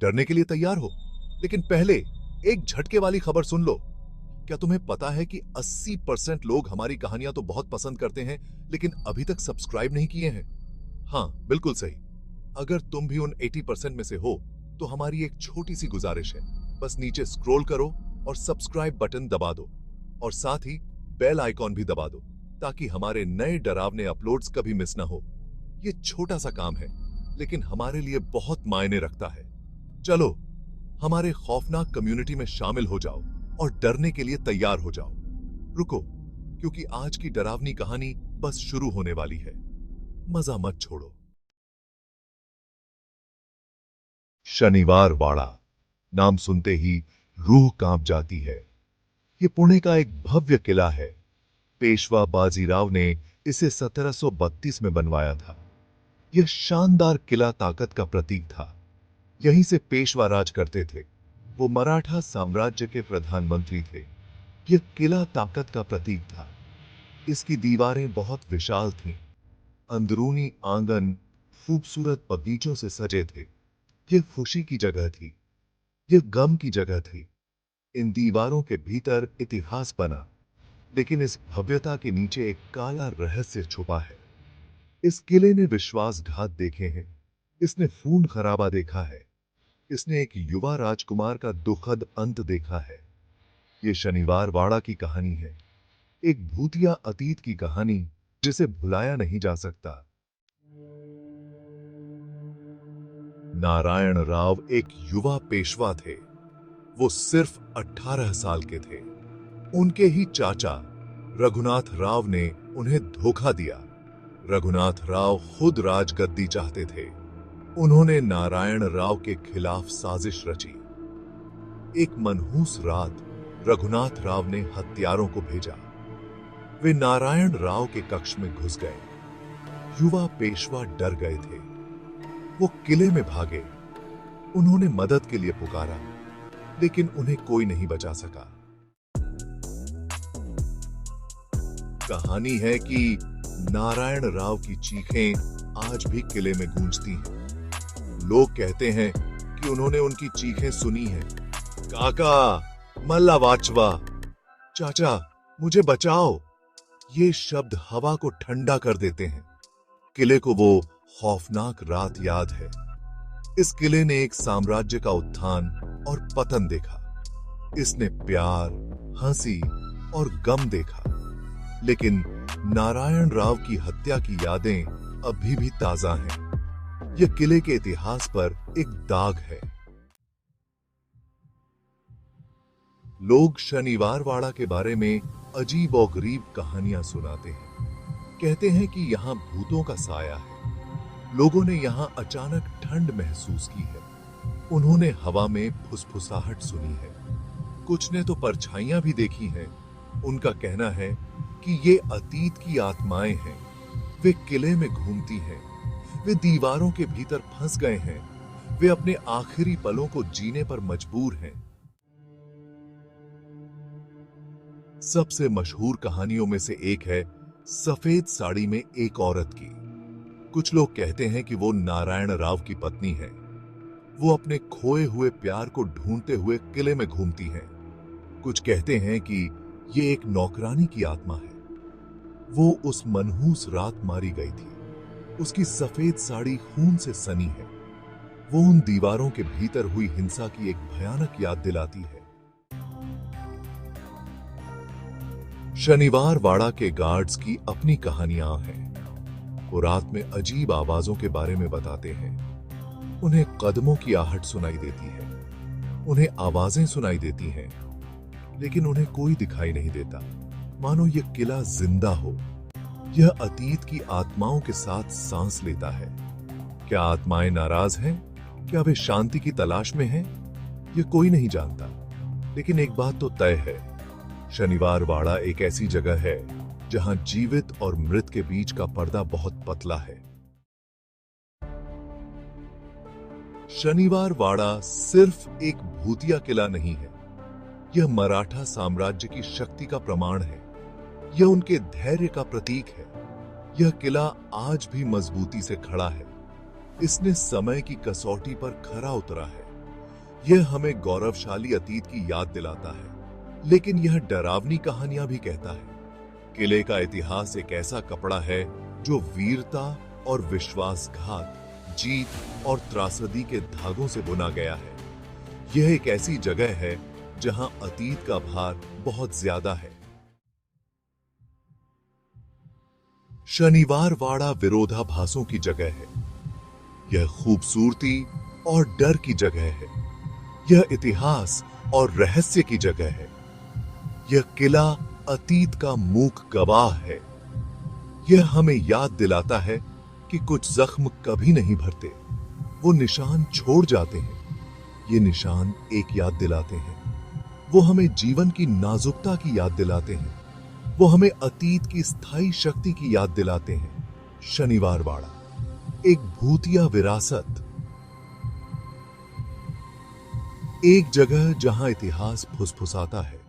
डरने के लिए तैयार हो, लेकिन पहले एक झटके वाली खबर सुन लो। क्या तुम्हें पता है कि 80% लोग हमारी कहानियां तो बहुत पसंद करते हैं, लेकिन अभी तक सब्सक्राइब नहीं किए हैं? हाँ, बिल्कुल सही। अगर तुम भी उन 80% में से हो, तो हमारी एक छोटी सी गुजारिश है। बस नीचे स्क्रॉल करो और सब्सक्राइब बटन दबा दो, और साथ ही बेल आइकॉन भी दबा दो, ताकि हमारे नए डरावने अपलोड्स कभी मिस ना हो। ये छोटा सा काम है, लेकिन हमारे लिए बहुत मायने रखता है। चलो, हमारे खौफनाक कम्युनिटी में शामिल हो जाओ और डरने के लिए तैयार हो जाओ। रुको, क्योंकि आज की डरावनी कहानी बस शुरू होने वाली है। मजा मत छोड़ो। शनिवार वाड़ा। नाम सुनते ही रूह कांप जाती है। ये पुणे का एक भव्य किला है। पेशवा बाजीराव ने इसे 1732 में बनवाया था। यह शानदार किला ताकत का प्रतीक था। यहीं से पेशवा राज करते थे। वो मराठा साम्राज्य के प्रधानमंत्री थे। यह किला ताकत का प्रतीक था। इसकी दीवारें बहुत विशाल थीं। अंदरूनी आंगन खूबसूरत बगीचों से सजे थे। यह खुशी की जगह थी, यह गम की जगह थी। इन दीवारों के भीतर इतिहास बना, लेकिन इस भव्यता के नीचे एक काला रहस्य छुपा है। इस किले ने विश्वासघात देखे हैं, इसने खून खराबा देखा है, इसने एक युवा राजकुमार का दुखद अंत देखा है। ये शनिवार वाड़ा की कहानी है, एक भूतिया अतीत की कहानी जिसे भुलाया नहीं जा सकता। नारायण राव एक युवा पेशवा थे। वो सिर्फ 18 साल के थे। उनके ही चाचा रघुनाथ राव ने उन्हें धोखा दिया। रघुनाथ राव खुद राजगद्दी चाहते थे। उन्होंने नारायण राव के खिलाफ साजिश रची। एक मनहूस रात रघुनाथ राव ने हत्यारों को भेजा। वे नारायण राव के कक्ष में घुस गए। युवा पेशवा डर गए थे। वो किले में भागे। उन्होंने मदद के लिए पुकारा, लेकिन उन्हें कोई नहीं बचा सका। कहानी है कि नारायण राव की चीखें आज भी किले में गूंजती हैं। लोग कहते हैं कि उन्होंने उनकी चीखें सुनी हैं। काका, मल्ला वाचवा, चाचा, मुझे बचाओ। ये शब्द हवा को ठंडा कर देते हैं। किले को वो खौफनाक रात याद है। इस किले ने एक साम्राज्य का उत्थान और पतन देखा। इसने प्यार, हंसी और गम देखा। लेकिन नारायण राव की हत्या की यादें अभी भी ताजा हैं। यह किले के इतिहास पर एक दाग है। लोग शनिवार वाड़ा के बारे में अजीब और गरीब कहानियां सुनाते हैं। कहते हैं कि यहां भूतों का साया है। लोगों ने यहां अचानक ठंड महसूस की है। उन्होंने हवा में फुसफुसाहट सुनी है। कुछ ने तो परछाइयां भी देखी हैं। उनका कहना है कि ये अतीत की आत्माएं हैं। वे किले में घूमती हैं। वे दीवारों के भीतर फंस गए हैं। वे अपने आखिरी पलों को जीने पर मजबूर हैं। सबसे मशहूर कहानियों में से एक है सफेद साड़ी में एक औरत की। कुछ लोग कहते हैं कि वो नारायण राव की पत्नी है। वो अपने खोए हुए प्यार को ढूंढते हुए किले में घूमती है। कुछ कहते हैं कि ये एक नौकरानी की आत्मा है। वो उस मनहूस रात मारी गई थी। उसकी सफेद साड़ी खून से सनी है। वो उन दीवारों के भीतर हुई हिंसा की एक भयानक याद दिलाती है। शनिवार वाड़ा के गार्ड्स की अपनी कहानियां हैं। वो रात में अजीब आवाजों के बारे में बताते हैं। उन्हें कदमों की आहट सुनाई देती है। उन्हें आवाजें सुनाई देती हैं, लेकिन उन्हें कोई दिखाई नहीं देता। मानो यह किला जिंदा हो। यह अतीत की आत्माओं के साथ सांस लेता है। क्या आत्माएं नाराज हैं? क्या वे शांति की तलाश में हैं? यह कोई नहीं जानता। लेकिन एक बात तो तय है, शनिवार वाड़ा एक ऐसी जगह है जहां जीवित और मृत के बीच का पर्दा बहुत पतला है। शनिवार वाड़ा सिर्फ एक भूतिया किला नहीं है। यह मराठा साम्राज्य की शक्ति का प्रमाण है। यह उनके धैर्य का प्रतीक है। यह किला आज भी मजबूती से खड़ा है। इसने समय की कसौटी पर खरा उतरा है। यह हमें गौरवशाली अतीत की याद दिलाता है, लेकिन यह डरावनी कहानियां भी कहता है। किले का इतिहास एक ऐसा कपड़ा है जो वीरता और विश्वासघात, जीत और त्रासदी के धागों से बुना गया है। यह एक ऐसी जगह है जहां अतीत का भार बहुत ज्यादा है। शनिवार वाड़ा विरोधाभासों की जगह है। यह खूबसूरती और डर की जगह है। यह इतिहास और रहस्य की जगह है। यह किला अतीत का मूक गवाह है। यह हमें याद दिलाता है कि कुछ जख्म कभी नहीं भरते, वो निशान छोड़ जाते हैं। ये निशान एक याद दिलाते हैं, वो हमें जीवन की नाजुकता की याद दिलाते हैं, वो हमें अतीत की स्थायी शक्ति की याद दिलाते हैं। शनिवार वाड़ा एक भूतिया विरासत, एक जगह जहां इतिहास फुसफुसाता है,